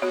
Oi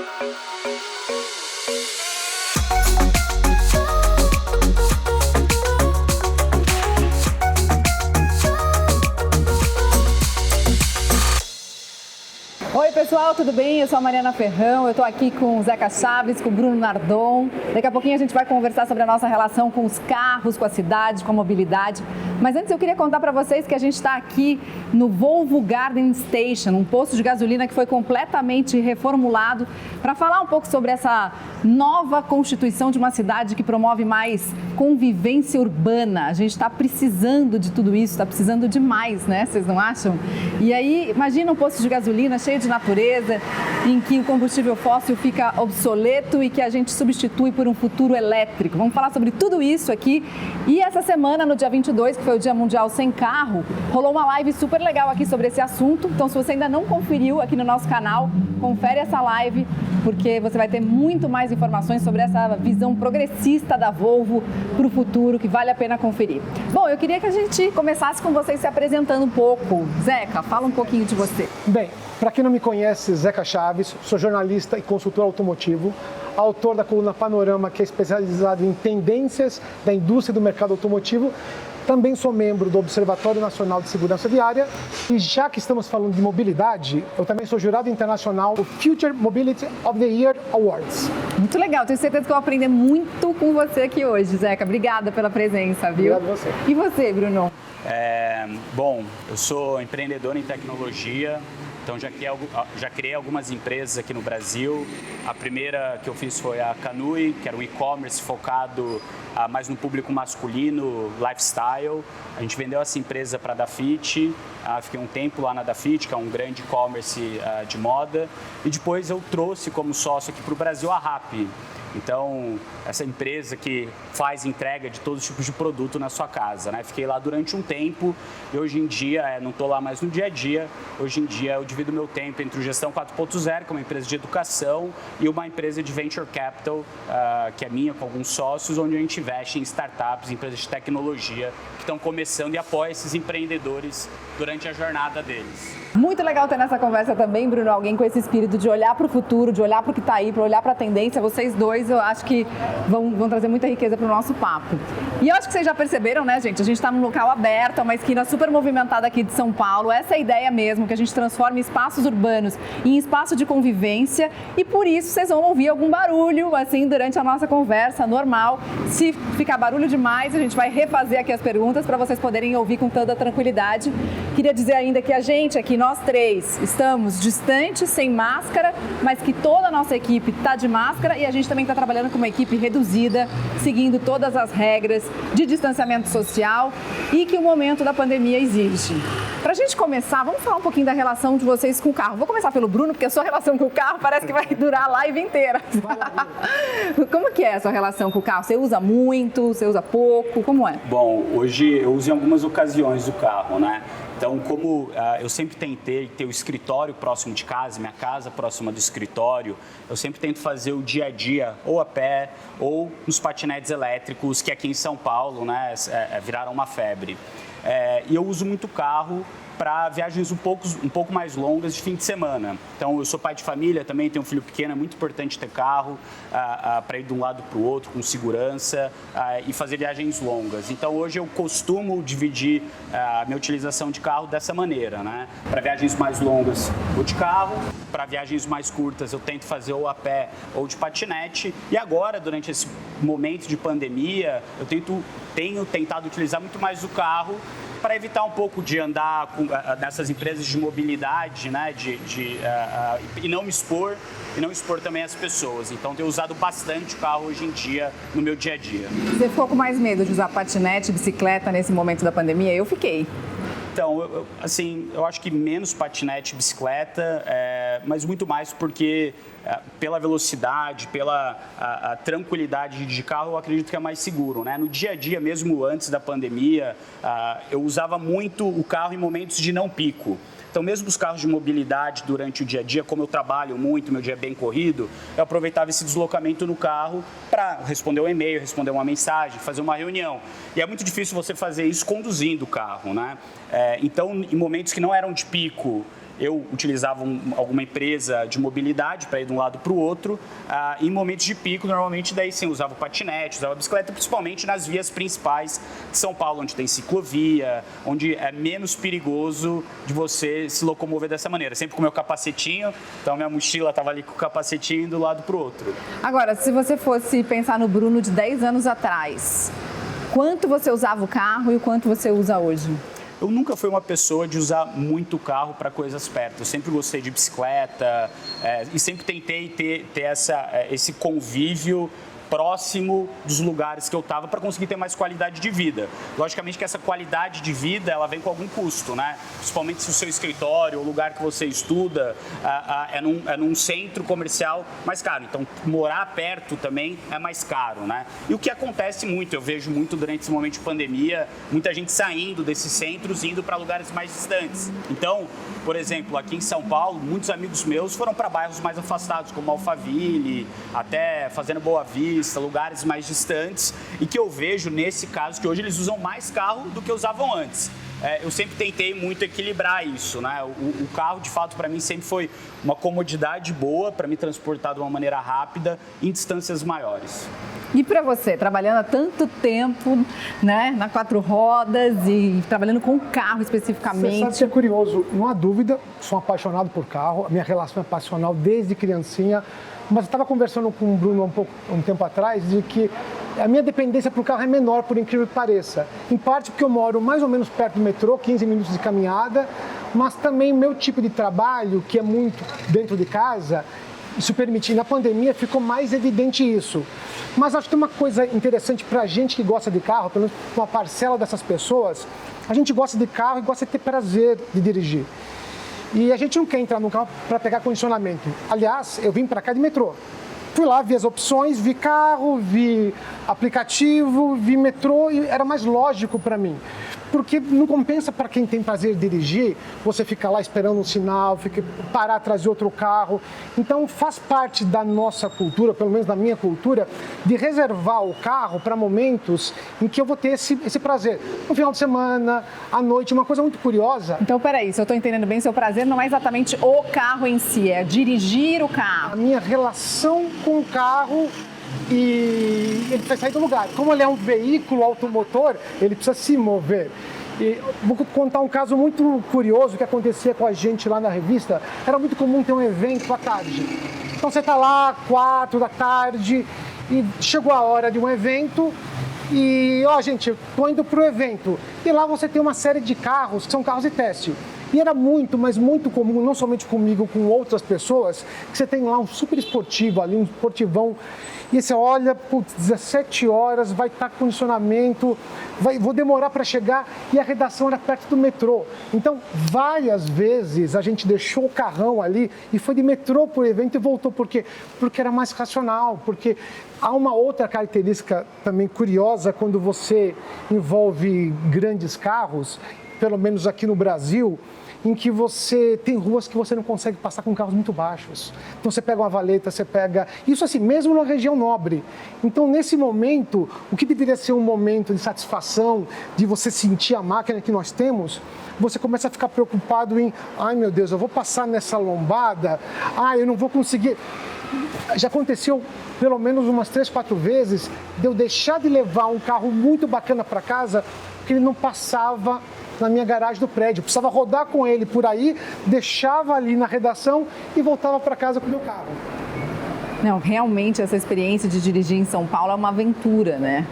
pessoal, tudo bem? Eu sou a Mariana Ferrão, eu estou aqui com o Zeca Chaves, com o Bruno Nardon. Daqui a pouquinho a gente vai conversar sobre a nossa relação com os carros, com a cidade, com a mobilidade. Mas antes eu queria contar para vocês que a gente está aqui no Volvo Garden Station, um posto de gasolina que foi completamente reformulado para falar um pouco sobre essa nova constituição de uma cidade que promove mais convivência urbana. A gente está precisando de tudo isso, está precisando demais, né? Vocês não acham? E aí, imagina um posto de gasolina cheio de natureza, em que o combustível fóssil fica obsoleto e que a gente substitui por um futuro elétrico. Vamos falar sobre tudo isso aqui. E essa semana, no dia 22, que foi o Dia Mundial Sem Carro, rolou uma live super legal aqui sobre esse assunto. Então, se você ainda não conferiu aqui no nosso canal, confere essa live, porque você vai ter muito mais informações sobre essa visão progressista da Volvo para o futuro, que vale a pena conferir. Bom, eu queria que a gente começasse com vocês se apresentando um pouco. Zeca, fala um pouquinho de você. Bem, para quem não me conhece, Zeca Chaves, sou jornalista e consultor automotivo, autor da coluna Panorama, que é especializado em tendências da indústria e do mercado automotivo. Também sou membro do Observatório Nacional de Segurança Viária e já que estamos falando de mobilidade, eu também sou jurado internacional do Future Mobility of the Year Awards. Muito legal, tenho certeza que eu vou aprender muito com você aqui hoje, Zeca. Obrigada pela presença, viu? Obrigado a você. E você, Bruno? Bom, eu sou empreendedor em tecnologia, então já criei algumas empresas aqui no Brasil. A primeira que eu fiz foi a Canui, que era um e-commerce focado mais no público masculino, lifestyle. A gente vendeu essa empresa para a Dafit, fiquei um tempo lá na Dafit, que é um grande e-commerce de moda. E depois eu trouxe como sócio aqui para o Brasil a Rappi. Então, essa empresa que faz entrega de todos os tipos de produto na sua casa, né? Fiquei lá durante um tempo e hoje em dia, não estou lá mais no dia a dia, hoje em dia eu divido meu tempo entre o Gestão 4.0, que é uma empresa de educação, e uma empresa de Venture Capital, que é minha, com alguns sócios, onde a gente investe em startups, empresas de tecnologia, que estão começando e apoia esses empreendedores durante a jornada deles. Muito legal ter nessa conversa também, Bruno, alguém com esse espírito de olhar para o futuro, de olhar para o que está aí, para olhar para a tendência. Vocês dois, eu acho que vão trazer muita riqueza para o nosso papo. E eu acho que vocês já perceberam, né, gente? A gente está num local aberto, uma esquina super movimentada aqui de São Paulo. Essa é a ideia mesmo, que a gente transforme espaços urbanos em espaço de convivência. E por isso vocês vão ouvir algum barulho, assim, durante a nossa conversa normal. Se ficar barulho demais, a gente vai refazer aqui as perguntas para vocês poderem ouvir com toda a tranquilidade. Queria dizer ainda que a gente aqui, nós três, estamos distantes, sem máscara, mas que toda a nossa equipe está de máscara e a gente também está trabalhando com uma equipe reduzida, seguindo todas as regras de distanciamento social e que o momento da pandemia exige. Para a gente começar, vamos falar um pouquinho da relação de vocês com o carro. Vou começar pelo Bruno, porque a sua relação com o carro parece que vai durar a live inteira. Como que é a sua relação com o carro? Você usa muito? Você usa pouco? Como é? Bom, hoje eu uso em algumas ocasiões o carro, né? Então, como eu sempre tentei ter o escritório próximo de casa, minha casa próxima do escritório, eu sempre tento fazer o dia a dia ou a pé ou nos patinetes elétricos, que aqui em São Paulo, né, viraram uma febre. E eu uso muito carro para viagens um pouco mais longas de fim de semana. Então, eu sou pai de família também, tenho um filho pequeno, é muito importante ter carro para ir de um lado para o outro com segurança e fazer viagens longas. Então, hoje eu costumo dividir a minha utilização de carro dessa maneira, né? Para viagens mais longas, vou de carro, para viagens mais curtas, eu tento fazer ou a pé ou de patinete. E agora, durante esse momento de pandemia, eu tenho tentado utilizar muito mais o carro para evitar um pouco de andar nessas empresas de mobilidade, né, e não me expor, e não expor também as pessoas. Então, tenho usado bastante o carro hoje em dia, no meu dia a dia. Você ficou com mais medo de usar patinete, bicicleta nesse momento da pandemia? Eu fiquei. Então, eu acho que menos patinete e bicicleta, mas muito mais porque pela velocidade, pela a tranquilidade de carro, eu acredito que é mais seguro, né? No dia a dia, mesmo antes da pandemia, eu usava muito o carro em momentos de não pico. Então, mesmo os carros de mobilidade durante o dia a dia, como eu trabalho muito, meu dia é bem corrido, eu aproveitava esse deslocamento no carro para responder um e-mail, responder uma mensagem, fazer uma reunião. E é muito difícil você fazer isso conduzindo o carro, né? Então, em momentos que não eram de pico eu utilizava alguma empresa de mobilidade para ir de um lado para o outro. Em momentos de pico, normalmente, daí sim, usava o patinete, usava a bicicleta, principalmente nas vias principais de São Paulo, onde tem ciclovia, onde é menos perigoso de você se locomover dessa maneira. Sempre com o meu capacetinho, então minha mochila estava ali com o capacetinho do lado para o outro. Agora, se você fosse pensar no Bruno de 10 anos atrás, quanto você usava o carro e o quanto você usa hoje? Eu nunca fui uma pessoa de usar muito carro para coisas perto. Eu sempre gostei de bicicleta e sempre tentei ter esse convívio próximo dos lugares que eu estava para conseguir ter mais qualidade de vida. Logicamente que essa qualidade de vida ela vem com algum custo, né? Principalmente se o seu escritório, o lugar que você estuda é num centro comercial mais caro. Então, morar perto também é mais caro, né? E o que acontece muito, eu vejo muito durante esse momento de pandemia, muita gente saindo desses centros e indo para lugares mais distantes. Então, por exemplo, aqui em São Paulo, muitos amigos meus foram para bairros mais afastados, como Alphaville, até Fazenda Boa Vista, lugares mais distantes, e que eu vejo nesse caso que hoje eles usam mais carro do que usavam antes. Eu sempre tentei muito equilibrar isso, né? O carro, de fato, para mim sempre foi uma comodidade boa para me transportar de uma maneira rápida em distâncias maiores. E para você, trabalhando há tanto tempo, né, na 4 rodas e trabalhando com carro especificamente? Você sabe que é curioso, não há dúvida, sou apaixonado por carro, a minha relação é passional desde criancinha, mas eu estava conversando com o Bruno um tempo atrás de que a minha dependência para o carro é menor, por incrível que pareça. Em parte porque eu moro mais ou menos perto do metrô, 15 minutos de caminhada, mas também meu tipo de trabalho, que é muito dentro de casa, isso permitir. Na pandemia ficou mais evidente isso. Mas acho que tem uma coisa interessante para a gente que gosta de carro, pelo menos uma parcela dessas pessoas, a gente gosta de carro e gosta de ter prazer de dirigir. E a gente não quer entrar no carro para pegar condicionamento. Aliás, eu vim para cá de metrô. Fui lá, vi as opções, vi carro, vi aplicativo, vi metrô e era mais lógico para mim. Porque não compensa para quem tem prazer de dirigir, você ficar lá esperando um sinal, parar atrás de outro carro. Então faz parte da nossa cultura, pelo menos da minha cultura, de reservar o carro para momentos em que eu vou ter esse prazer. No final de semana, à noite, uma coisa muito curiosa. Então, peraí, se eu estou entendendo bem, seu prazer não é exatamente o carro em si, é dirigir o carro. A minha relação com o carro e ele precisa sair do lugar. Como ele é um veículo automotor, ele precisa se mover. E vou contar um caso muito curioso que acontecia com a gente lá na revista. Era muito comum ter um evento à tarde. Então você está lá, 4 da tarde, e chegou a hora de um evento. E, gente, eu estou indo para o evento. E lá você tem uma série de carros, que são carros de teste. E era muito, mas muito comum, não somente comigo, com outras pessoas, que você tem lá um super esportivo ali, um esportivão. E você olha, 17 horas, vai estar condicionamento, vou demorar para chegar, e a redação era perto do metrô. Então, várias vezes a gente deixou o carrão ali e foi de metrô para o evento e voltou. Por quê? Porque era mais racional, porque há uma outra característica também curiosa quando você envolve grandes carros, pelo menos aqui no Brasil, em que você tem ruas que você não consegue passar com carros muito baixos. Então você pega uma valeta, você pega... Isso assim, mesmo na região nobre. Então nesse momento, o que deveria ser um momento de satisfação, de você sentir a máquina que nós temos, você começa a ficar preocupado em, ai meu Deus, eu vou passar nessa lombada, eu não vou conseguir... Já aconteceu pelo menos umas 3, 4 vezes de eu deixar de levar um carro muito bacana para casa, porque ele não passava na minha garagem do prédio. Eu precisava rodar com ele por aí, deixava ali na redação e voltava para casa com o meu carro. Não, realmente essa experiência de dirigir em São Paulo é uma aventura, né?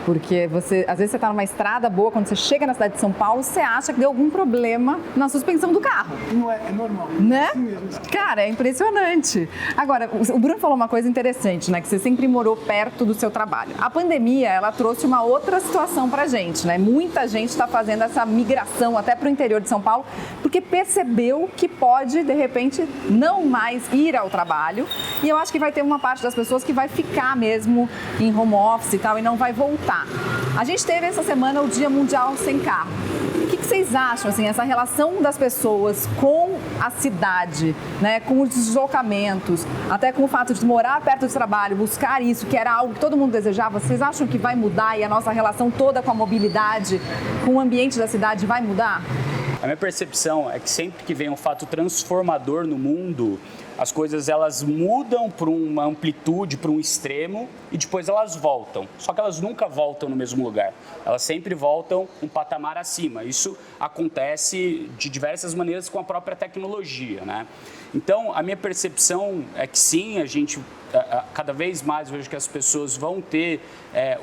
Porque às vezes você está numa estrada boa, quando você chega na cidade de São Paulo, você acha que deu algum problema na suspensão do carro. Não é normal. Né? Assim mesmo. Cara, é impressionante. Agora, o Bruno falou uma coisa interessante, né? Que você sempre morou perto do seu trabalho. A pandemia, ela trouxe uma outra situação pra gente, né? Muita gente está fazendo essa migração até para o interior de São Paulo, porque percebeu que pode, de repente, não mais ir ao trabalho. E eu acho que vai ter uma parte das pessoas que vai ficar mesmo em home office e tal, e não vai voltar. A gente teve essa semana o Dia Mundial Sem Carro. O que vocês acham, assim, essa relação das pessoas com a cidade, né, com os deslocamentos, até com o fato de morar perto do trabalho, buscar isso, que era algo que todo mundo desejava, vocês acham que vai mudar e a nossa relação toda com a mobilidade, com o ambiente da cidade vai mudar? A minha percepção é que sempre que vem um fato transformador no mundo, as coisas elas mudam para uma amplitude, para um extremo e depois elas voltam. Só que elas nunca voltam no mesmo lugar. Elas sempre voltam um patamar acima. Isso acontece de diversas maneiras com a própria tecnologia, né? Então, a minha percepção é que sim, a gente cada vez mais vejo que as pessoas vão ter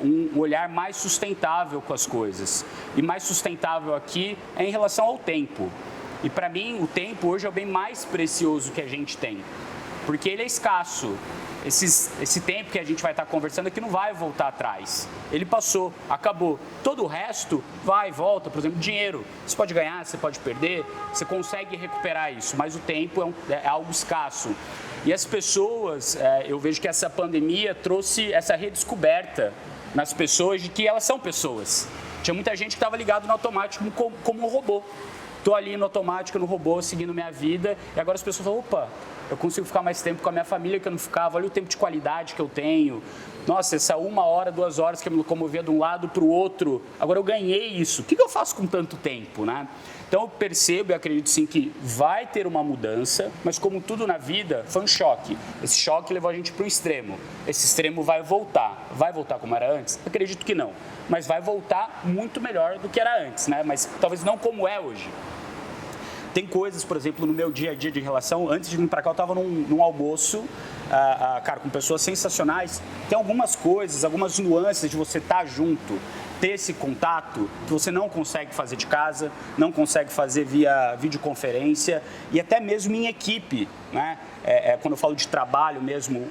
um olhar mais sustentável com as coisas. E mais sustentável aqui é em relação ao tempo. E para mim, o tempo hoje é o bem mais precioso que a gente tem, porque ele é escasso. Esse tempo que a gente vai estar conversando aqui não vai voltar atrás. Ele passou, acabou. Todo o resto vai e volta. Por exemplo, dinheiro. Você pode ganhar, você pode perder, você consegue recuperar isso, mas o tempo é algo escasso. E as pessoas, eu vejo que essa pandemia trouxe essa redescoberta nas pessoas de que elas são pessoas. Tinha muita gente que estava ligado no automático como um robô. Estou ali no automático, no robô, seguindo minha vida, e agora as pessoas falam, opa, eu consigo ficar mais tempo com a minha família que eu não ficava, olha o tempo de qualidade que eu tenho. Nossa, essa 1 hora, 2 horas que eu me locomovia de um lado para o outro, agora eu ganhei isso. O que eu faço com tanto tempo, né? Então eu percebo e acredito sim que vai ter uma mudança, mas como tudo na vida, foi um choque. Esse choque levou a gente para o extremo. Esse extremo vai voltar. Vai voltar como era antes? Acredito que não. Mas vai voltar muito melhor do que era antes, né? Mas talvez não como é hoje. Tem coisas, por exemplo, no meu dia a dia de relação, antes de vir para cá eu estava num almoço, cara, com pessoas sensacionais. Tem algumas coisas, algumas nuances de você estar junto, ter esse contato que você não consegue fazer de casa, não consegue fazer via videoconferência e até mesmo em equipe, né? Quando eu falo de trabalho mesmo,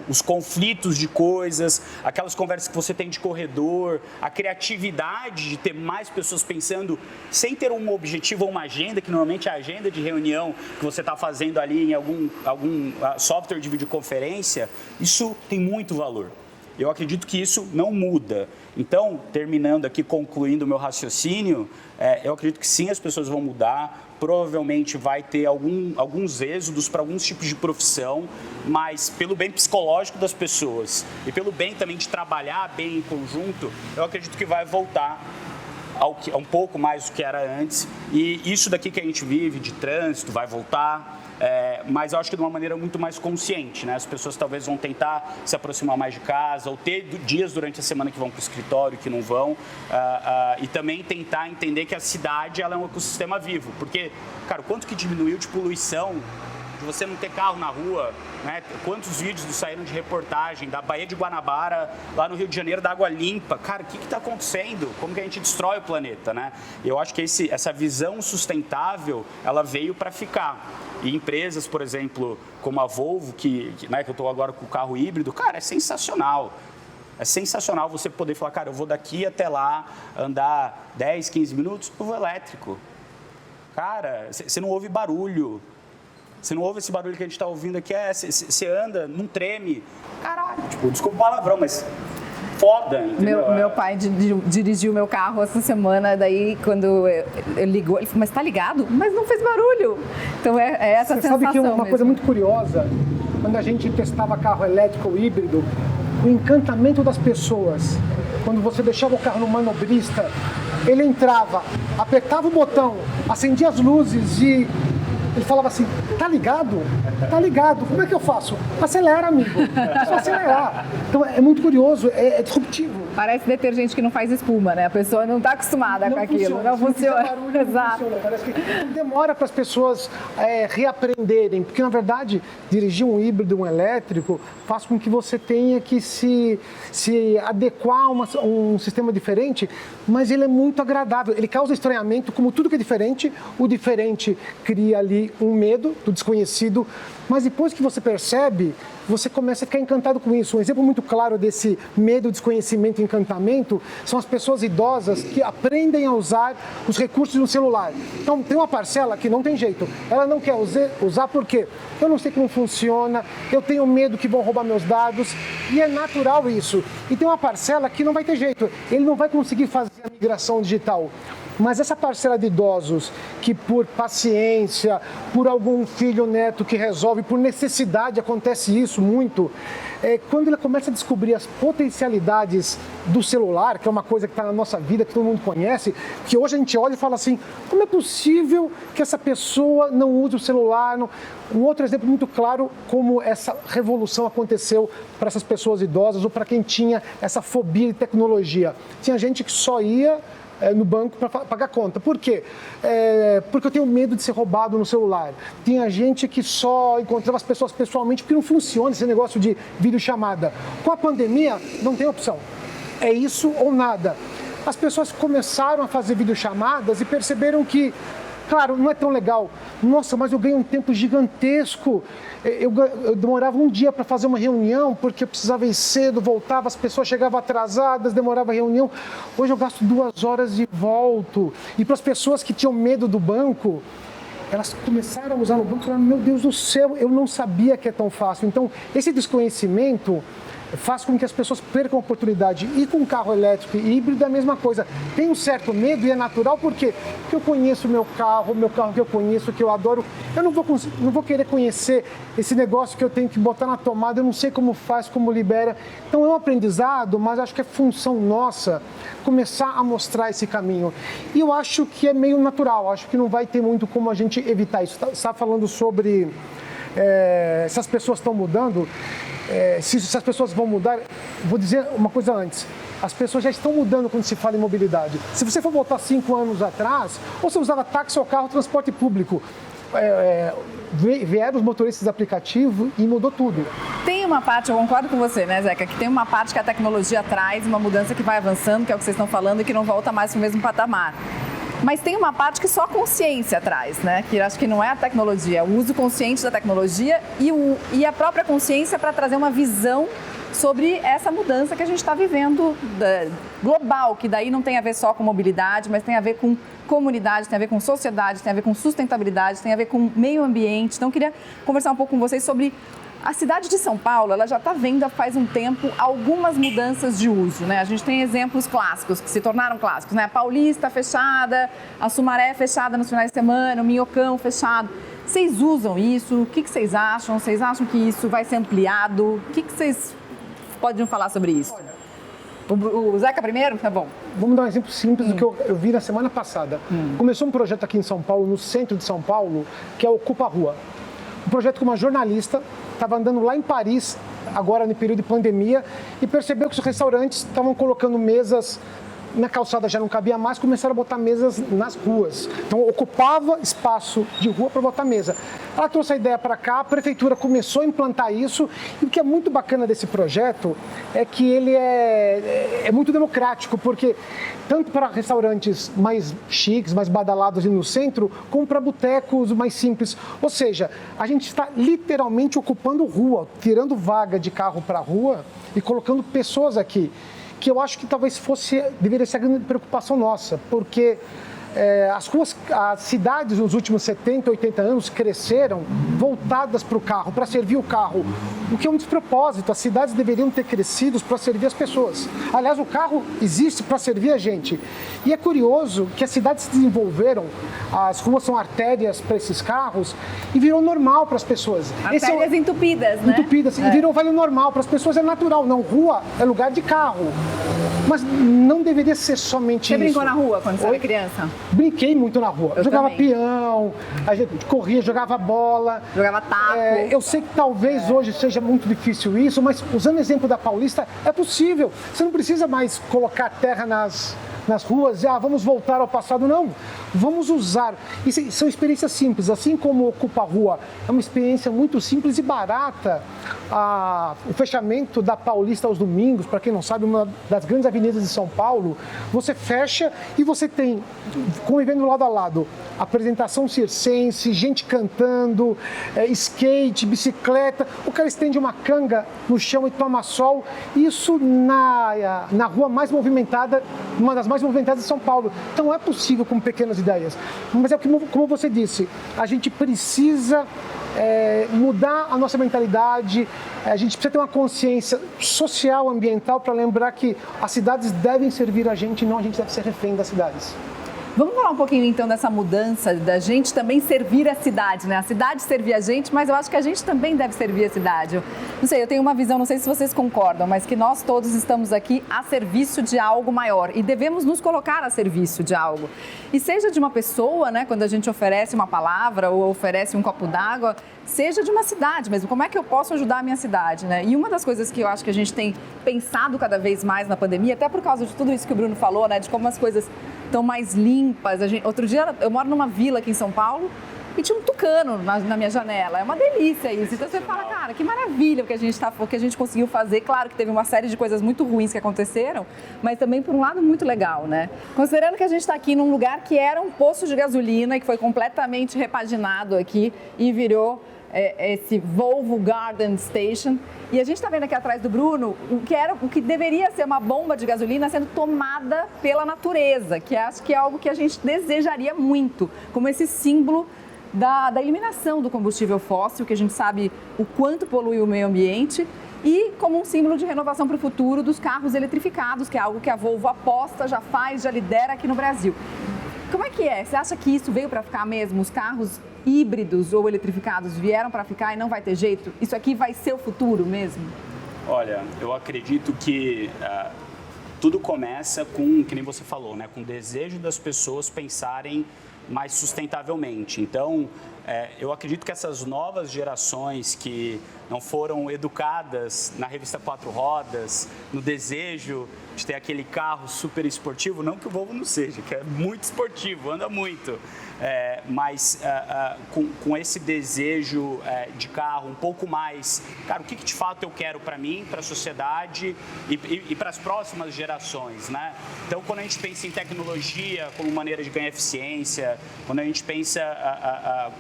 os conflitos de coisas, aquelas conversas que você tem de corredor, a criatividade de ter mais pessoas pensando sem ter um objetivo ou uma agenda, que normalmente é a agenda de reunião que você está fazendo ali em algum software de videoconferência, isso tem muito valor. Eu acredito que isso não muda. Então, terminando aqui, concluindo o meu raciocínio, eu acredito que sim, as pessoas vão mudar, provavelmente vai ter alguns êxodos para alguns tipos de profissão, mas pelo bem psicológico das pessoas e pelo bem também de trabalhar bem em conjunto, eu acredito que vai voltar a um pouco mais do que era antes. E isso daqui que a gente vive de trânsito vai voltar. Mas eu acho que de uma maneira muito mais consciente, né? As pessoas talvez vão tentar se aproximar mais de casa ou ter dias durante a semana que vão para o escritório, que não vão, e também tentar entender que a cidade ela é um ecossistema vivo, porque, cara, quanto que diminuiu de poluição, de você não ter carro na rua, né? Quantos vídeos saíram de reportagem da Baía de Guanabara, lá no Rio de Janeiro, da água limpa. Cara, o que está acontecendo? Como que a gente destrói o planeta, né? Eu acho que essa visão sustentável, ela veio para ficar. E empresas, por exemplo, como a Volvo, que eu estou agora com o carro híbrido, cara, é sensacional. É sensacional você poder falar, cara, eu vou daqui até lá, andar 10, 15 minutos, eu vou elétrico. Cara, você não ouve barulho. Você não ouve esse barulho que a gente está ouvindo aqui, você anda, não treme. Caralho, tipo, desculpa o palavrão, mas foda, entendeu? Meu pai dirigiu meu carro essa semana, daí quando eu ligou, ele falou, mas tá ligado? Mas não fez barulho. Então é essa Você sensação sabe que uma mesmo. coisa muito curiosa, quando a gente testava carro elétrico ou híbrido, o encantamento das pessoas, quando você deixava o carro no manobrista, ele entrava, apertava o botão, acendia as luzes e ele falava assim, tá ligado? Tá ligado. Como é que eu faço? Acelera, amigo. É só acelerar. Então é muito curioso, é disruptivo. Parece detergente que não faz espuma, né? A pessoa não está acostumada com aquilo. Não funciona. Barulho, Exato. Não funciona. Parece que demora para as pessoas reaprenderem, porque na verdade dirigir um híbrido, um elétrico, faz com que você tenha que se adequar a um sistema diferente, mas ele é muito agradável. Ele causa estranhamento, como tudo que é diferente, o diferente cria ali um medo do desconhecido, mas depois que você percebe, você começa a ficar encantado com isso. Um exemplo muito claro desse medo, desconhecimento e encantamento são as pessoas idosas que aprendem a usar os recursos do celular. Então, tem uma parcela que não tem jeito. Ela não quer usar porque eu não sei como funciona, eu tenho medo que vão roubar meus dados, e é natural isso. E tem uma parcela que não vai ter jeito. Ele não vai conseguir fazer a migração digital. Mas essa parcela de idosos que por paciência, por algum filho, neto que resolve, por necessidade, acontece isso muito, quando ele começa a descobrir as potencialidades do celular, que é uma coisa que está na nossa vida, que todo mundo conhece, que hoje a gente olha e fala assim, como é possível que essa pessoa não use o celular? Um outro exemplo muito claro, como essa revolução aconteceu para essas pessoas idosas ou para quem tinha essa fobia de tecnologia. Tinha gente que só ia no banco para pagar conta. Por quê? Porque eu tenho medo de ser roubado no celular. Tinha gente que só encontrava as pessoas pessoalmente porque não funciona esse negócio de videochamada. Com a pandemia, não tem opção. É isso ou nada. As pessoas começaram a fazer videochamadas e perceberam que, claro, não é tão legal. Nossa, mas eu ganho um tempo gigantesco. Eu demorava um dia para fazer uma reunião, porque eu precisava ir cedo, voltava, as pessoas chegavam atrasadas, demorava a reunião. Hoje eu gasto 2 horas e volto. E para as pessoas que tinham medo do banco, elas começaram a usar no banco e falaram, meu Deus do céu, eu não sabia que é tão fácil. Então, esse desconhecimento faz com que as pessoas percam a oportunidade. E com carro elétrico e híbrido é a mesma coisa. Tem um certo medo e é natural, por quê? Porque eu conheço o meu carro que eu conheço, que eu adoro. Eu não vou querer conhecer esse negócio que eu tenho que botar na tomada, eu não sei como faz, como libera. Então é um aprendizado, mas acho que é função nossa começar a mostrar esse caminho. E eu acho que é meio natural, acho que não vai ter muito como a gente evitar isso. Você está falando sobre se as pessoas estão mudando. Se as pessoas vão mudar, vou dizer uma coisa antes. As pessoas já estão mudando quando se fala em mobilidade. Se você for voltar 5 anos atrás, ou você usava táxi ou carro, transporte público, vieram os motoristas de aplicativo e mudou tudo. Tem uma parte, eu concordo com você, né, Zeca, que tem uma parte que a tecnologia traz, uma mudança que vai avançando, que é o que vocês estão falando, e que não volta mais para o mesmo patamar. Mas tem uma parte que só a consciência traz, né? Que acho que não é a tecnologia, é o uso consciente da tecnologia e a própria consciência para trazer uma visão sobre essa mudança que a gente está vivendo global, que daí não tem a ver só com mobilidade, mas tem a ver com comunidade, tem a ver com sociedade, tem a ver com sustentabilidade, tem a ver com meio ambiente. Então, eu queria conversar um pouco com vocês sobre a cidade de São Paulo. Ela já está vendo faz um tempo algumas mudanças de uso, né? A gente tem exemplos clássicos, que se tornaram clássicos, né? A Paulista fechada, a Sumaré fechada nos finais de semana, o Minhocão fechado. Vocês usam isso? O que vocês acham? Vocês acham que isso vai ser ampliado? O que vocês podem falar sobre isso? O Zeca primeiro? Tá bom. Vamos dar um exemplo simples do que eu vi na semana passada. Começou um projeto aqui em São Paulo, no centro de São Paulo, que é o Ocupa Rua. Um projeto com uma jornalista, estava andando lá em Paris, agora no período de pandemia, e percebeu que os restaurantes estavam colocando mesas na calçada, já não cabia mais, começaram a botar mesas nas ruas. Então, ocupava espaço de rua para botar mesa. Ela trouxe a ideia para cá, a prefeitura começou a implantar isso, e o que é muito bacana desse projeto é que ele é muito democrático, porque tanto para restaurantes mais chiques, mais badalados ali no centro, como para botecos mais simples. Ou seja, a gente está literalmente ocupando rua, tirando vaga de carro para a rua e colocando pessoas aqui, que eu acho que talvez deveria ser a grande preocupação nossa, porque as cidades nos últimos 70, 80 anos cresceram voltadas para o carro, para servir o carro, o que é um despropósito. As cidades deveriam ter crescido para servir as pessoas. Aliás, o carro existe para servir a gente. E é curioso que as cidades se desenvolveram, as ruas são artérias para esses carros e virou normal para as pessoas. Artérias entupidas, né? Entupidas, e virou velho normal. Para as pessoas é natural, não, rua é lugar de carro. Mas não deveria ser somente isso. Você brincou na rua quando você era criança? Brinquei muito na rua. Eu jogava também. peão, a gente corria, jogava bola. Jogava taco. Eu sei que talvez hoje seja muito difícil isso, mas usando o exemplo da Paulista, é possível. Você não precisa mais colocar terra nas ruas e vamos voltar ao passado. Não, vamos usar. E são experiências simples, assim como Ocupa Rua é uma experiência muito simples e barata. O fechamento da Paulista aos domingos, para quem não sabe, uma das grandes avenidas de São Paulo, você fecha e você tem, convivendo lado a lado, apresentação circense, gente cantando, skate, bicicleta, o cara estende uma canga no chão e toma sol. Isso na rua mais movimentada, uma das mais movimentadas de São Paulo. Então é possível com pequenas ideias. Mas é como você disse, a gente precisa mudar a nossa mentalidade, a gente precisa ter uma consciência social, ambiental, para lembrar que as cidades devem servir a gente e não a gente deve ser refém das cidades. Vamos falar um pouquinho então dessa mudança da gente também servir a cidade, né? A cidade servir a gente, mas eu acho que a gente também deve servir a cidade. Não sei, eu tenho uma visão, não sei se vocês concordam, mas que nós todos estamos aqui a serviço de algo maior e devemos nos colocar a serviço de algo. E seja de uma pessoa, né? Quando a gente oferece uma palavra ou oferece um copo d'água, seja de uma cidade mesmo. Como é que eu posso ajudar a minha cidade, né? E uma das coisas que eu acho que a gente tem pensado cada vez mais na pandemia, até por causa de tudo isso que o Bruno falou, né? De como as coisas estão mais limpas. Outro dia eu moro numa vila aqui em São Paulo e tinha um tucano na minha janela. É uma delícia isso. Então você fala, cara, que maravilha que a gente conseguiu fazer. Claro que teve uma série de coisas muito ruins que aconteceram, mas também por um lado muito legal, né? Considerando que a gente está aqui num lugar que era um posto de gasolina e que foi completamente repaginado aqui e virou esse Volvo Garden Station. E a gente está vendo aqui atrás do Bruno o que deveria ser uma bomba de gasolina sendo tomada pela natureza, que acho que é algo que a gente desejaria muito, como esse símbolo da eliminação do combustível fóssil, que a gente sabe o quanto polui o meio ambiente, e como um símbolo de renovação para o futuro dos carros eletrificados, que é algo que a Volvo aposta, já faz, já lidera aqui no Brasil. Como é que é? Você acha que isso veio para ficar mesmo? Os carros híbridos ou eletrificados vieram para ficar e não vai ter jeito? Isso aqui vai ser o futuro mesmo? Olha, eu acredito que tudo começa com, que nem você falou, né, com o desejo das pessoas pensarem mais sustentavelmente. Então, eu acredito que essas novas gerações que não foram educadas na revista Quatro Rodas, no desejo de ter aquele carro super esportivo, não que o Volvo não seja, que é muito esportivo, anda muito, mas com esse desejo de carro um pouco mais, cara, o que de fato eu quero para mim, para a sociedade e para as próximas gerações, né? Então, quando a gente pensa em tecnologia como maneira de ganhar eficiência, quando a gente pensa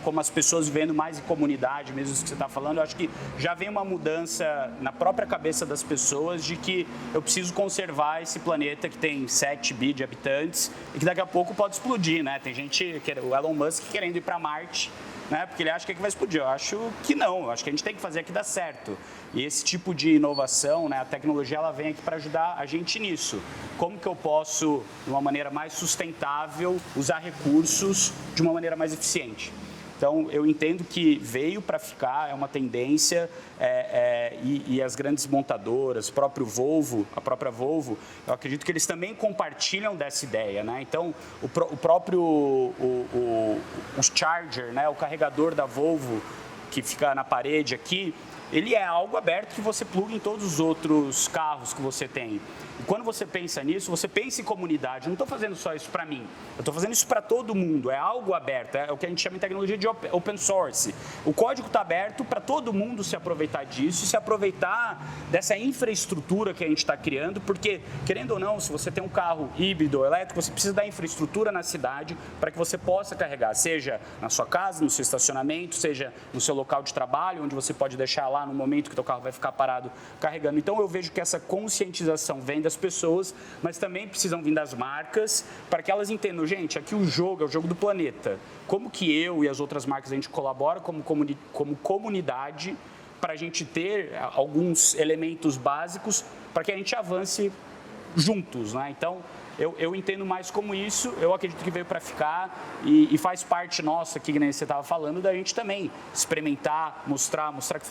como as pessoas vivendo mais em comunidade, mesmo isso que você está falando, eu acho que já vem uma mudança na própria cabeça das pessoas de que eu preciso conservar esse planeta que tem 7 bi de habitantes e que daqui a pouco pode explodir, né? Tem gente, o Elon Musk querendo ir para Marte, né? Porque ele acha que vai explodir. Eu acho que não, eu acho que a gente tem que fazer aqui dar certo. E esse tipo de inovação, né, a tecnologia, ela vem aqui para ajudar a gente nisso. Como que eu posso, de uma maneira mais sustentável, usar recursos de uma maneira mais eficiente? Então, eu entendo que veio para ficar, é uma tendência, e as grandes montadoras, a própria Volvo, eu acredito que eles também compartilham dessa ideia, né? Então, o próprio Charger, né, o carregador da Volvo, que fica na parede aqui, ele é algo aberto que você pluga em todos os outros carros que você tem. E quando você pensa nisso, você pensa em comunidade. Eu não estou fazendo só isso para mim, eu estou fazendo isso para todo mundo. É algo aberto, é o que a gente chama em tecnologia de open source. O código está aberto para todo mundo se aproveitar disso, se aproveitar dessa infraestrutura que a gente está criando, porque, querendo ou não, se você tem um carro híbrido ou elétrico, você precisa da infraestrutura na cidade para que você possa carregar, seja na sua casa, no seu estacionamento, seja no seu local de trabalho, onde você pode deixar lá no momento que o teu carro vai ficar parado carregando. Então, eu vejo que essa conscientização vem das pessoas, mas também precisam vir das marcas para que elas entendam, gente, aqui o jogo é o jogo do planeta. Como que eu e as outras marcas a gente colabora como comunidade para a gente ter alguns elementos básicos para que a gente avance juntos, né? Então, eu entendo mais como isso, eu acredito que veio para ficar e faz parte nossa, aqui, que nem você estava falando, da gente também experimentar, mostrar que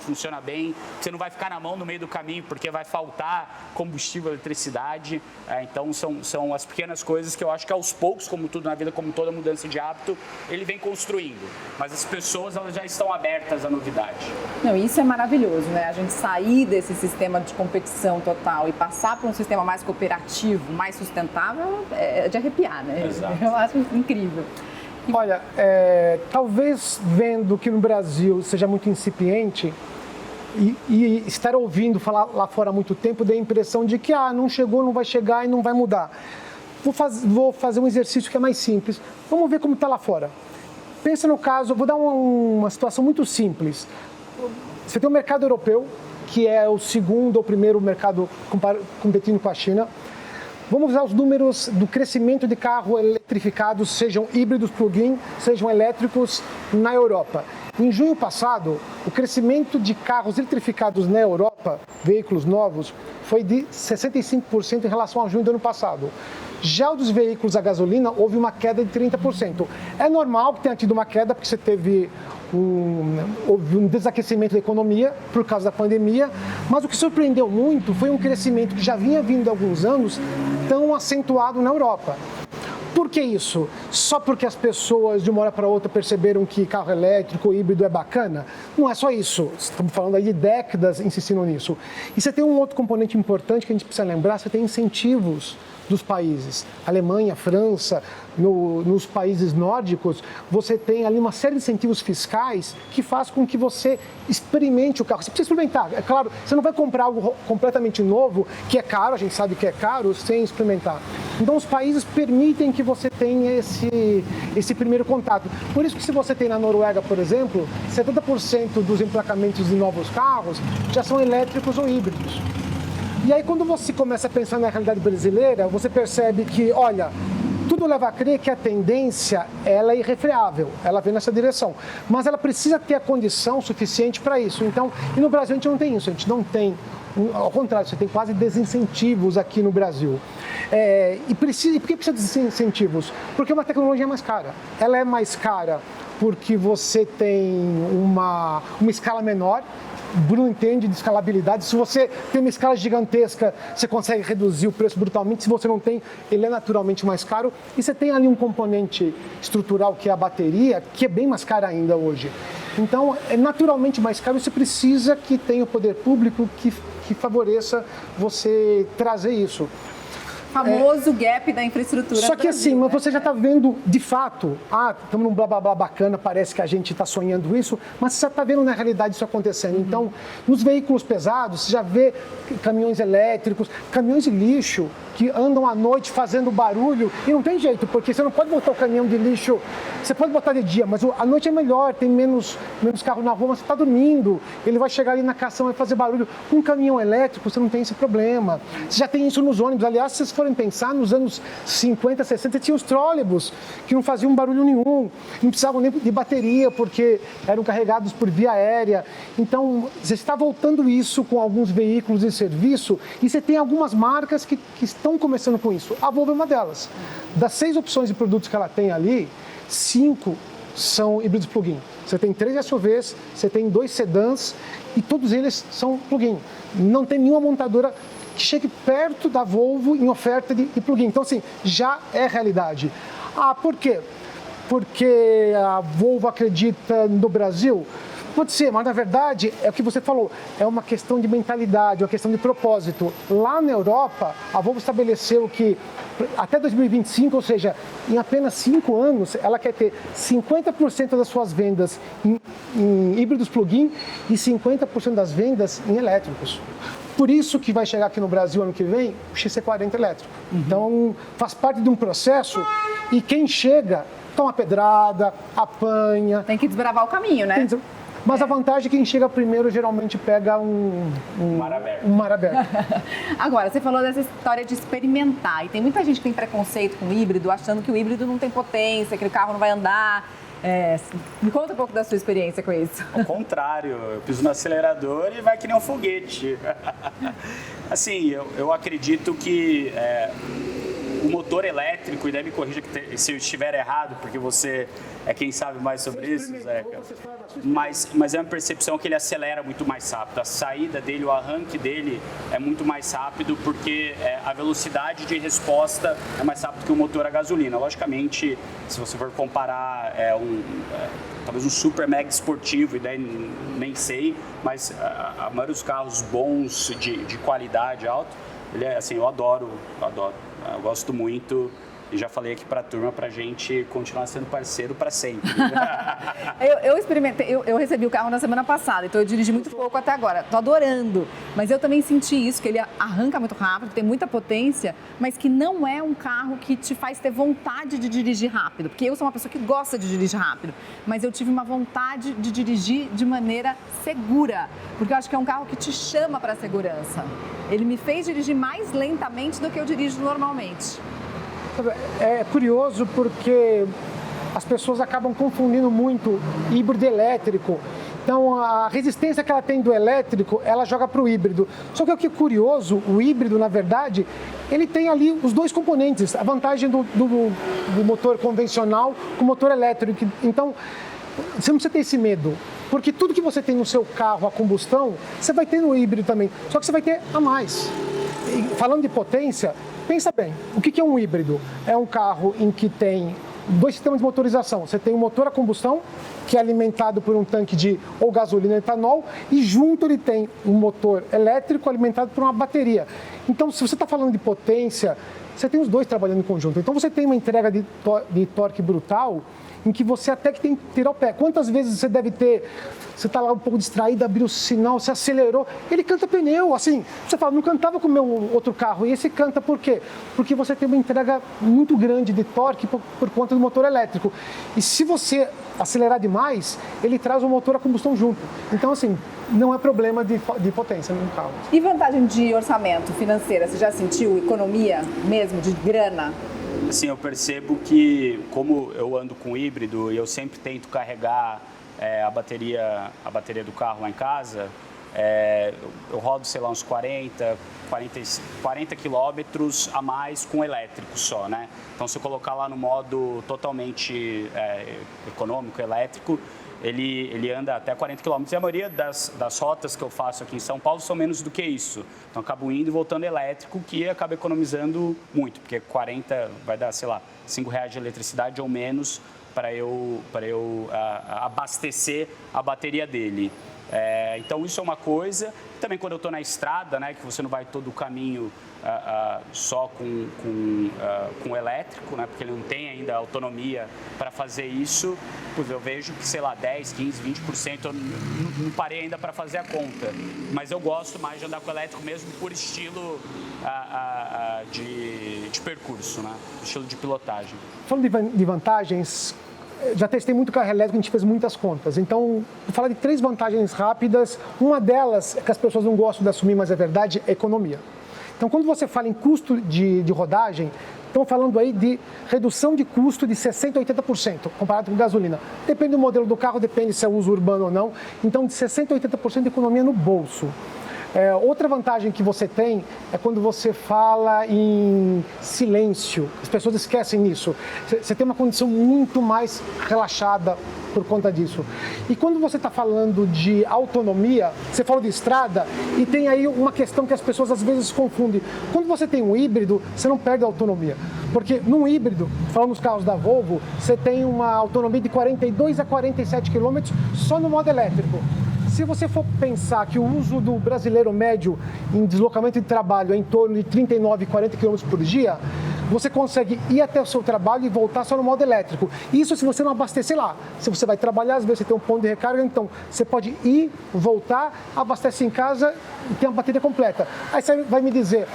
funciona bem, que você não vai ficar na mão no meio do caminho porque vai faltar combustível, eletricidade. Então, são as pequenas coisas que eu acho que aos poucos, como tudo na vida, como toda mudança de hábito, ele vem construindo. Mas as pessoas, elas já estão abertas à novidade. Não, isso é maravilhoso, né? A gente sair desse sistema de competição total e passar para um sistema mais cooperativo, mais sustentável, é de arrepiar, né? Exato. Eu acho incrível. Olha, talvez vendo que no Brasil seja muito incipiente e estar ouvindo falar lá fora há muito tempo, dê a impressão de que não chegou, não vai chegar e não vai mudar. Vou fazer um exercício que é mais simples. Vamos ver como está lá fora. Pensa no caso, vou dar uma situação muito simples. Você tem o mercado europeu, que é o segundo ou primeiro mercado competindo com a China. Vamos usar os números do crescimento de carros eletrificados, sejam híbridos plug-in, sejam elétricos, na Europa. Em junho passado, o crescimento de carros eletrificados na Europa, veículos novos, foi de 65% em relação a junho do ano passado. Já o dos veículos a gasolina, houve uma queda de 30%. É normal que tenha tido uma queda, porque você houve um desaquecimento da economia por causa da pandemia, mas o que surpreendeu muito foi um crescimento que já vinha vindo há alguns anos, tão acentuado na Europa. Por que isso? Só porque as pessoas de uma hora para outra perceberam que carro elétrico ou híbrido é bacana? Não é só isso. Estamos falando aí de décadas insistindo nisso. E você tem um outro componente importante que a gente precisa lembrar, você tem incentivos dos países. Alemanha, França, nos países nórdicos, você tem ali uma série de incentivos fiscais que faz com que você experimente o carro. Você precisa experimentar. É claro, você não vai comprar algo completamente novo, que é caro, a gente sabe que é caro, sem experimentar. Então, os países permitem que você tenha esse primeiro contato. Por isso que se você tem na Noruega, por exemplo, 70% dos emplacamentos de novos carros já são elétricos ou híbridos. E aí, quando você começa a pensar na realidade brasileira, você percebe que, olha, tudo leva a crer que a tendência ela é irrefreável, ela vem nessa direção. Mas ela precisa ter a condição suficiente para isso. Então, e no Brasil a gente não tem isso, a gente não tem, ao contrário, você tem quase desincentivos aqui no Brasil. E por que precisa de desincentivos? Porque é uma tecnologia mais cara. Ela é mais cara porque você tem uma escala menor. O Bruno entende de escalabilidade. Se você tem uma escala gigantesca, você consegue reduzir o preço brutalmente. Se você não tem, ele é naturalmente mais caro. E você tem ali um componente estrutural, que é a bateria, que é bem mais cara ainda hoje. Então, é naturalmente mais caro e você precisa que tenha o poder público que favoreça você trazer isso. Famoso gap da infraestrutura. Só que assim, mas você já está vendo de fato, estamos num blá blá blá bacana, parece que a gente está sonhando isso, mas você já está vendo na realidade isso acontecendo. Então, nos veículos pesados, você já vê caminhões elétricos, caminhões de lixo que andam à noite fazendo barulho e não tem jeito, porque você não pode botar o caminhão de lixo, você pode botar de dia, mas a noite é melhor, tem menos carro na rua, mas você está dormindo, ele vai chegar ali na cação e fazer barulho. Com um caminhão elétrico, você não tem esse problema. Você já tem isso nos ônibus. Aliás, se vocês forem pensar, nos anos 50, 60, tinha os trólebus que não faziam barulho nenhum, não precisavam nem de bateria, porque eram carregados por via aérea. Então, você está voltando isso com alguns veículos de serviço e você tem algumas marcas que estão começando com isso. A Volvo é uma delas. Das 6 opções de produtos que ela tem ali, 5 são híbridos plug-in. Você tem 3 SUVs, você tem 2 sedãs e todos eles são plug-in. Não tem nenhuma montadora que chegue perto da Volvo em oferta de plug-in. Então, assim, já é realidade. Por quê? Porque a Volvo acredita no Brasil? Pode ser, mas na verdade é o que você falou, é uma questão de mentalidade, uma questão de propósito. Lá na Europa, a Volvo estabeleceu que até 2025, ou seja, em apenas 5 anos, ela quer ter 50% das suas vendas em híbridos plug-in e 50% das vendas em elétricos. Por isso que vai chegar aqui no Brasil ano que vem o XC40 elétrico. Então, faz parte de um processo e quem chega toma pedrada, apanha. Tem que desbravar o caminho, né? Mas a vantagem é que quem chega primeiro geralmente pega um mar aberto. Agora, você falou dessa história de experimentar. E tem muita gente que tem preconceito com o híbrido, achando que o híbrido não tem potência, que o carro não vai andar. Me conta um pouco da sua experiência com isso. Ao contrário, eu piso no acelerador e vai que nem um foguete. Assim, eu acredito que o motor elétrico, e daí me corrija se eu estiver errado, porque você é quem sabe mais sobre isso, Zeca. Mas é uma percepção que ele acelera muito mais rápido. A saída dele, o arranque dele é muito mais rápido, porque a velocidade de resposta é mais rápido que o motor a gasolina. Logicamente, se você for comparar talvez um super mega esportivo, e daí nem sei, mas a maioria dos carros bons, de qualidade alta, ele assim, eu adoro. Eu gosto muito e já falei aqui para a turma para a gente continuar sendo parceiro para sempre. Eu experimentei, eu recebi o carro na semana passada, então eu dirigi muito pouco até agora. Tô adorando, mas eu também senti isso, que ele arranca muito rápido, tem muita potência, mas que não é um carro que te faz ter vontade de dirigir rápido. Porque eu sou uma pessoa que gosta de dirigir rápido, mas eu tive uma vontade de dirigir de maneira segura, porque eu acho que é um carro que te chama para a segurança. Ele me fez dirigir mais lentamente do que eu dirijo normalmente. É curioso porque as pessoas acabam confundindo muito híbrido elétrico Então, a resistência que ela tem do elétrico, ela joga para o híbrido. Só que o que é curioso, o híbrido, na verdade, ele tem ali os dois componentes. A vantagem do motor convencional com o motor elétrico. Então, você não precisa ter esse medo. Porque tudo que você tem no seu carro a combustão, você vai ter no híbrido também. Só que você vai ter a mais. E, falando de potência, pensa bem. O que é um híbrido? É um carro em que tem dois sistemas de motorização. Você tem um motor a combustão, que é alimentado por um tanque de ou gasolina ou etanol, e junto ele tem um motor elétrico alimentado por uma bateria. Então, se você está falando de potência, você tem os dois trabalhando em conjunto. Então, você tem uma entrega de torque brutal, em que você até que tem que tirar o pé. Quantas vezes você deve ter, você está lá um pouco distraído, abriu o sinal, você acelerou, ele canta pneu, assim, você fala, não cantava com o meu outro carro, e esse canta por quê? Porque você tem uma entrega muito grande de torque por conta do motor elétrico. E se você acelerar demais, ele traz o motor a combustão junto. Então, assim, não é problema de potência no carro. E vantagem de orçamento financeira? Você já sentiu economia mesmo, de grana? Assim, eu percebo que, como eu ando com híbrido e eu sempre tento carregar a bateria do carro lá em casa, eu rodo, sei lá, uns 40 quilômetros a mais com elétrico só, né? Então, se eu colocar lá no modo totalmente econômico, elétrico, ele anda até 40 km. E a maioria das rotas que eu faço aqui em São Paulo são menos do que isso. Então, acabo indo e voltando elétrico, que acaba economizando muito, porque 40 vai dar, sei lá, R$5 de eletricidade ou menos para eu abastecer a bateria dele. Então, isso é uma coisa. Também quando eu estou na estrada, né, que você não vai todo o caminho só com elétrico, né, porque ele não tem ainda autonomia para fazer isso, pois eu vejo que, sei lá, 10, 15, 20%, eu não parei ainda para fazer a conta. Mas eu gosto mais de andar com elétrico mesmo por estilo de percurso, né, estilo de pilotagem. Falando de vantagens, já testei muito carro elétrico, a gente fez muitas contas. Então, vou falar de 3 vantagens rápidas. Uma delas, é que as pessoas não gostam de assumir, mas é verdade, é economia. Então, quando você fala em custo de rodagem, estão falando aí de redução de custo de 60% a 80%, comparado com gasolina. Depende do modelo do carro, depende se é uso urbano ou não. Então, de 60% a 80% de economia no bolso. Outra vantagem que você tem é quando você fala em silêncio. As pessoas esquecem isso. Você tem uma condição muito mais relaxada por conta disso. E quando você está falando de autonomia, você falou de estrada, e tem aí uma questão que as pessoas às vezes confundem. Quando você tem um híbrido, você não perde a autonomia. Porque num híbrido, falando nos carros da Volvo, você tem uma autonomia de 42 a 47 km só no modo elétrico. Se você for pensar que o uso do brasileiro médio em deslocamento de trabalho é em torno de 39, 40 km por dia, você consegue ir até o seu trabalho e voltar só no modo elétrico. Isso se você não abastecer lá. Se você vai trabalhar, às vezes você tem um ponto de recarga, então você pode ir, voltar, abastece em casa e tem a bateria completa. Aí você vai me dizer,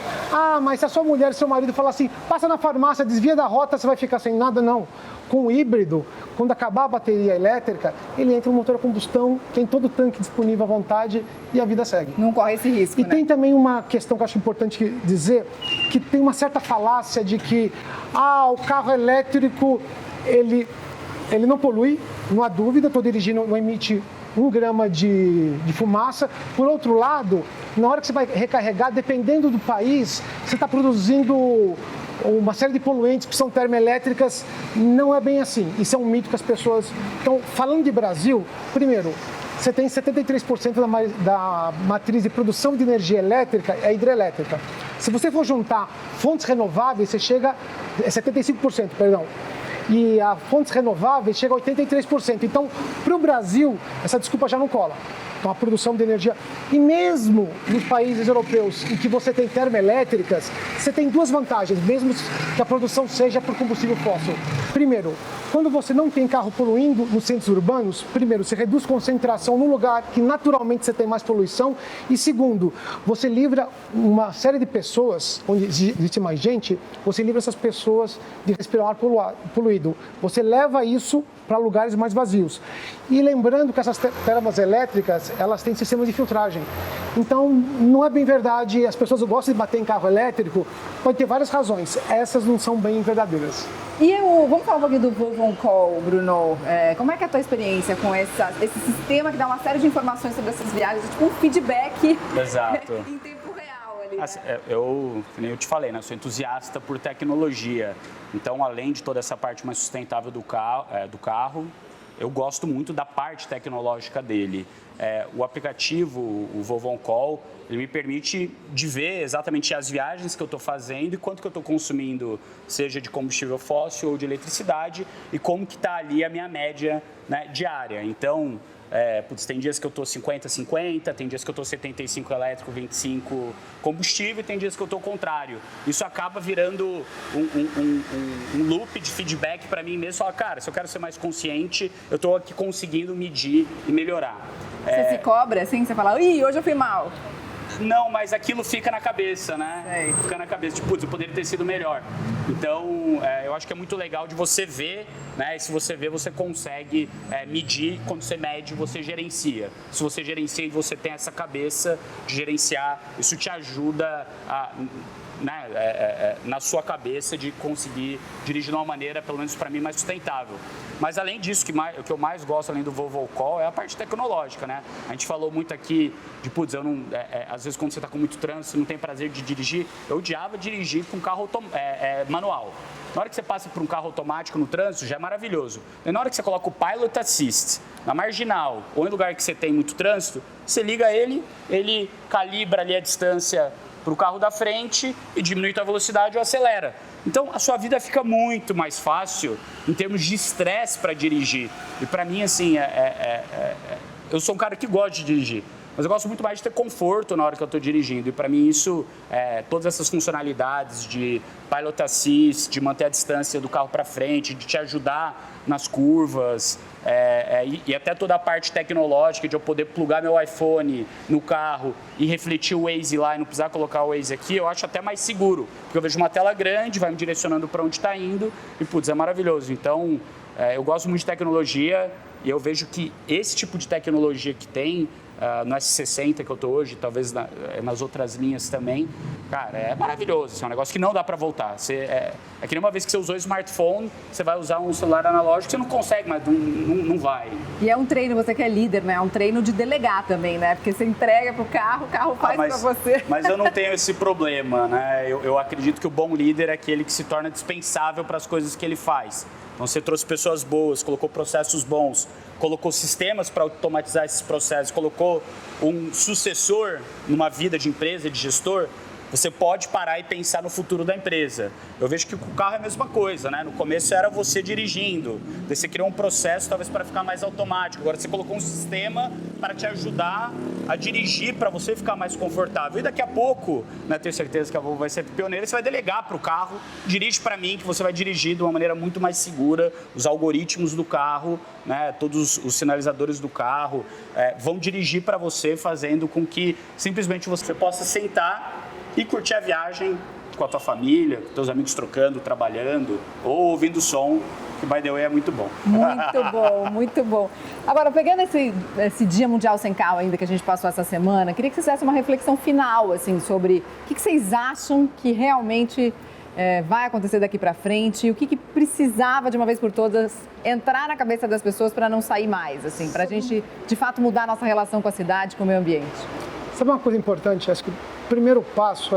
mas se a sua mulher e seu marido falar assim, passa na farmácia, desvia da rota, você vai ficar sem nada? Não. Com o híbrido, quando acabar a bateria elétrica, ele entra no motor a combustão, tem todo o tanque disponível à vontade e a vida segue. Não corre esse risco, né? Tem também uma questão que eu acho importante dizer, que tem uma certa falácia de que o carro elétrico, ele não polui, não há dúvida, estou dirigindo, não emite 1 grama de fumaça. Por outro lado, na hora que você vai recarregar, dependendo do país, você está produzindo uma série de poluentes que são termoelétricas. Não é bem assim. Isso é um mito que as pessoas... Então, falando de Brasil, primeiro, você tem 73% da matriz de produção de energia elétrica é hidrelétrica. Se você for juntar fontes renováveis, você chega... 75%, perdão. E a fontes renováveis chega a 83%. Então, para o Brasil, essa desculpa já não cola. Então, a produção de energia... E mesmo nos países europeus em que você tem termoelétricas, você tem 2 vantagens, mesmo que a produção seja por combustível fóssil. Primeiro, quando você não tem carro poluindo nos centros urbanos, primeiro, você reduz concentração no lugar que naturalmente você tem mais poluição. E segundo, você livra uma série de pessoas, onde existe mais gente, você livra essas pessoas de respirar um ar poluído. Você leva isso para lugares mais vazios. E lembrando que essas termoelétricas, elas têm sistemas de filtragem. Então, não é bem verdade, as pessoas gostam de bater em carro elétrico, pode ter várias razões, essas não são bem verdadeiras. E vamos falar um pouquinho do Volvo On Call, Bruno. Como é que é a tua experiência com esse sistema que dá uma série de informações sobre essas viagens, tipo um feedback Exato. em tempo real ali, né? Assim, eu te falei, né? Eu sou entusiasta por tecnologia. Então, além de toda essa parte mais sustentável do carro, eu gosto muito da parte tecnológica dele. O aplicativo, o Volvo On Call, ele me permite de ver exatamente as viagens que eu estou fazendo e quanto que eu estou consumindo, seja de combustível fóssil ou de eletricidade, e como que está ali a minha média, né, diária. Então, tem dias que eu estou 50-50, tem dias que eu estou 75 elétrico, 25 combustível, e tem dias que eu estou ao contrário. Isso acaba virando um loop de feedback para mim mesmo. Falar, cara, se eu quero ser mais consciente, eu estou aqui conseguindo medir e melhorar. Você se cobra assim? Você fala, ih, hoje eu fui mal. Não, mas aquilo fica na cabeça, né? Sei. Fica na cabeça, tipo, putz, eu poderia ter sido melhor. Então, eu acho que é muito legal de você ver, né? E se você vê, você consegue medir. Quando você mede, você gerencia. Se você gerencia e você tem essa cabeça de gerenciar, isso te ajuda na sua cabeça de conseguir dirigir de uma maneira, pelo menos para mim, mais sustentável. Mas além disso, o que eu mais gosto, além do Volvo On Call, é a parte tecnológica, né? A gente falou muito aqui de, putz, às vezes quando você está com muito trânsito, você não tem prazer de dirigir. Eu odiava dirigir com carro manual. Na hora que você passa por um carro automático no trânsito, já é maravilhoso. E na hora que você coloca o Pilot Assist na marginal ou em lugar que você tem muito trânsito, você liga ele calibra ali a distância para o carro da frente e diminui a velocidade ou acelera. Então, a sua vida fica muito mais fácil em termos de estresse para dirigir. E para mim, assim, eu sou um cara que gosta de dirigir, mas eu gosto muito mais de ter conforto na hora que eu estou dirigindo. E para mim isso, todas essas funcionalidades de Pilot Assist, de manter a distância do carro para frente, de te ajudar nas curvas, e até toda a parte tecnológica de eu poder plugar meu iPhone no carro e refletir o Waze lá e não precisar colocar o Waze aqui, eu acho até mais seguro. Porque eu vejo uma tela grande, vai me direcionando para onde está indo e, putz, é maravilhoso. Então, eu gosto muito de tecnologia e eu vejo que esse tipo de tecnologia que tem no S60 que eu estou hoje, talvez nas outras linhas também, cara, é maravilhoso. Assim, é um negócio que não dá para voltar. É que nem uma vez que você usou o smartphone, você vai usar um celular analógico, você não consegue, mas não vai. E é um treino, você que é líder, né? É um treino de delegar também, né? Porque você entrega pro carro, o carro faz para você. Mas eu não tenho esse problema, né? Eu acredito que o bom líder é aquele que se torna dispensável para as coisas que ele faz. Então, você trouxe pessoas boas, colocou processos bons, colocou sistemas para automatizar esses processos, colocou um sucessor numa vida de empresa, de gestor, você pode parar e pensar no futuro da empresa. Eu vejo que o carro é a mesma coisa, né? No começo era você dirigindo, daí você criou um processo talvez para ficar mais automático. Agora você colocou um sistema para te ajudar a dirigir, para você ficar mais confortável. E daqui a pouco, né, tenho certeza que a Volvo vai ser pioneira, você vai delegar para o carro, dirige para mim, que você vai dirigir de uma maneira muito mais segura. Os algoritmos do carro, né, todos os sinalizadores do carro vão dirigir para você, fazendo com que simplesmente você possa sentar e curtir a viagem com a tua família, com teus amigos trocando, trabalhando ou ouvindo som, que, by the way, é muito bom. Muito bom, muito bom. Agora, pegando esse Dia Mundial Sem Carro ainda que a gente passou essa semana, queria que vocês fizessem uma reflexão final, assim, sobre o que vocês acham que realmente vai acontecer daqui para frente, e o que precisava, de uma vez por todas, entrar na cabeça das pessoas para não sair mais, assim, para a gente, de fato, mudar a nossa relação com a cidade, com o meio ambiente. Sabe uma coisa importante? Acho que o primeiro passo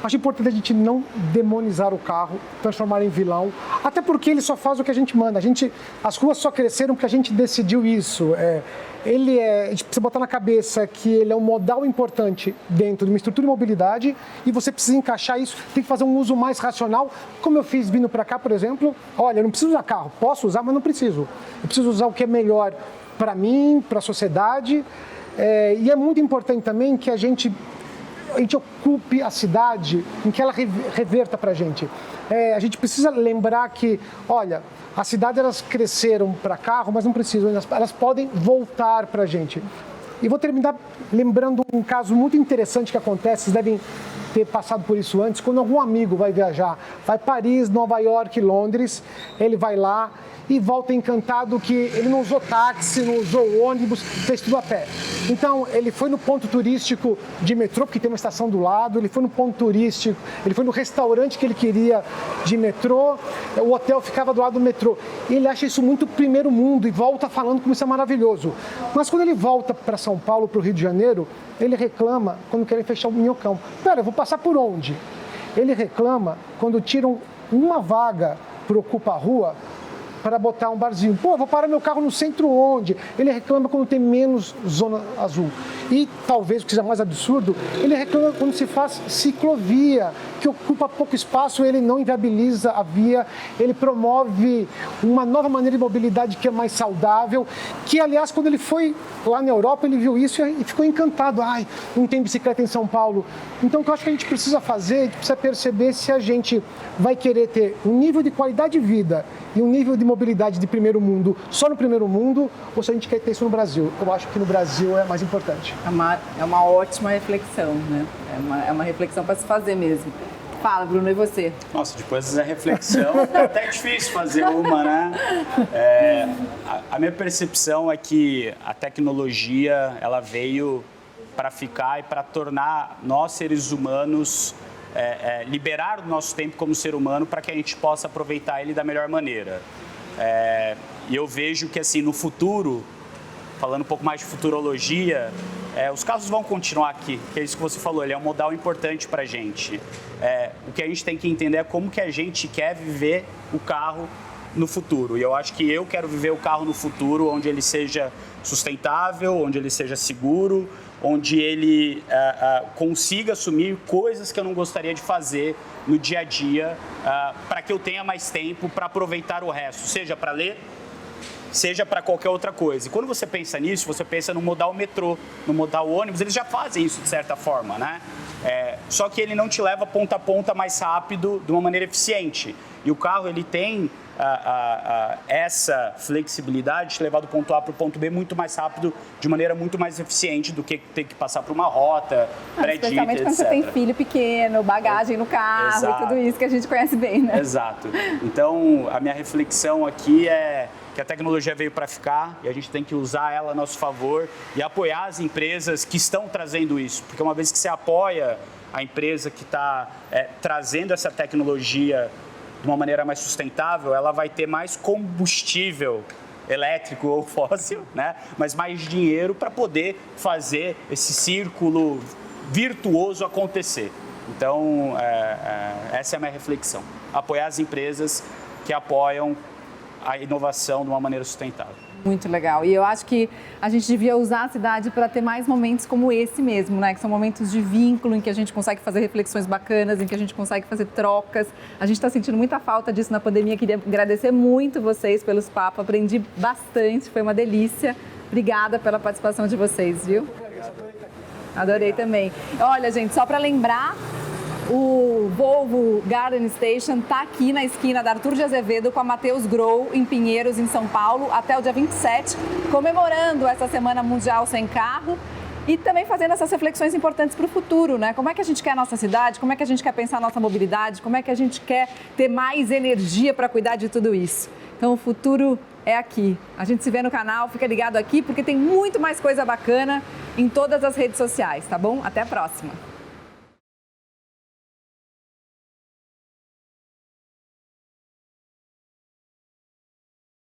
acho importante a gente não demonizar o carro, transformar em vilão, até porque ele só faz o que a gente manda. As ruas só cresceram porque a gente decidiu isso. A gente precisa botar na cabeça que ele é um modal importante dentro de uma estrutura de mobilidade e você precisa encaixar isso, tem que fazer um uso mais racional, como eu fiz vindo para cá, por exemplo. Olha, eu não preciso usar carro, posso usar, mas não preciso. Eu preciso usar o que é melhor para mim, para a sociedade. E é muito importante também que a gente ocupe a cidade em que ela reverta para a gente. A gente precisa lembrar que, olha, as cidades elas cresceram para carro, mas não precisam, elas podem voltar para a gente. E vou terminar lembrando um caso muito interessante que acontece, vocês devem ter passado por isso antes. Quando algum amigo vai viajar, vai Paris, Nova York, Londres, ele vai lá e volta encantado que ele não usou táxi, não usou ônibus, fez tudo a pé. Então, ele foi no ponto turístico de metrô, porque tem uma estação do lado, ele foi no ponto turístico, ele foi no restaurante que ele queria de metrô, o hotel ficava do lado do metrô. E ele acha isso muito primeiro mundo e volta falando como isso é maravilhoso. Mas quando ele volta para São Paulo, para o Rio de Janeiro, ele reclama quando querem fechar o Minhocão. Pera, eu vou passar por onde? Ele reclama quando tiram uma vaga para o Ocupa Rua para botar um barzinho. Pô, vou parar meu carro no centro onde? Ele reclama quando tem menos zona azul. E talvez, o que seja mais absurdo, ele reclama quando se faz ciclovia, que ocupa pouco espaço, ele não inviabiliza a via, ele promove uma nova maneira de mobilidade que é mais saudável, que, aliás, quando ele foi lá na Europa, ele viu isso e ficou encantado. Ai, não tem bicicleta em São Paulo. Então, o que eu acho que a gente precisa fazer, a gente precisa perceber se a gente vai querer ter um nível de qualidade de vida e um nível de mobilidade de primeiro mundo só no primeiro mundo, ou se a gente quer ter isso no Brasil. Eu acho que no Brasil é mais importante. É uma ótima reflexão, né? É uma reflexão para se fazer mesmo. Fala, Bruno, e você? Nossa, depois dessa reflexão, é até difícil fazer uma, né? A minha percepção é que a tecnologia, ela veio para ficar e para tornar nós, seres humanos, liberar o nosso tempo como ser humano para que a gente possa aproveitar ele da melhor maneira. E eu vejo que, assim, no futuro, falando um pouco mais de futurologia, os carros vão continuar aqui, que é isso que você falou, ele é um modal importante para a gente. O que a gente tem que entender é como que a gente quer viver o carro no futuro. E eu acho que eu quero viver o carro no futuro onde ele seja sustentável, onde ele seja seguro, onde ele consiga assumir coisas que eu não gostaria de fazer no dia a dia, para que eu tenha mais tempo para aproveitar o resto, seja para ler, seja para qualquer outra coisa. E quando você pensa nisso, você pensa no modal metrô, no modal ônibus, eles já fazem isso de certa forma, né? Só que ele não te leva ponta a ponta mais rápido, de uma maneira eficiente. E o carro, ele tem essa flexibilidade de te levar do ponto A para o ponto B muito mais rápido, de maneira muito mais eficiente do que ter que passar por uma rota pré-dita, especialmente quando você tem filho pequeno, bagagem no carro, Exato. E tudo isso que a gente conhece bem, né? Exato. Então, a minha reflexão aqui é que a tecnologia veio para ficar e a gente tem que usar ela a nosso favor e apoiar as empresas que estão trazendo isso. Porque uma vez que você apoia a empresa que está trazendo essa tecnologia de uma maneira mais sustentável, ela vai ter mais combustível elétrico ou fóssil, né? Mas mais dinheiro para poder fazer esse círculo virtuoso acontecer. Então, essa é a minha reflexão. Apoiar as empresas que apoiam a inovação de uma maneira sustentável. Muito legal. E eu acho que a gente devia usar a cidade para ter mais momentos como esse mesmo, né? Que são momentos de vínculo, em que a gente consegue fazer reflexões bacanas, em que a gente consegue fazer trocas. A gente está sentindo muita falta disso na pandemia. Queria agradecer muito vocês pelos papos. Aprendi bastante, foi uma delícia. Obrigada pela participação de vocês, viu? Adorei também. Olha, gente, só para lembrar, o Volvo Garden Station está aqui na esquina da Arthur de Azevedo com a Matheus Grow, em Pinheiros, em São Paulo, até o dia 27, comemorando essa Semana Mundial Sem Carro e também fazendo essas reflexões importantes para o futuro, né? Como é que a gente quer a nossa cidade, como é que a gente quer pensar a nossa mobilidade, como é que a gente quer ter mais energia para cuidar de tudo isso. Então, o futuro é aqui. A gente se vê no canal, fica ligado aqui, porque tem muito mais coisa bacana em todas as redes sociais, tá bom? Até a próxima!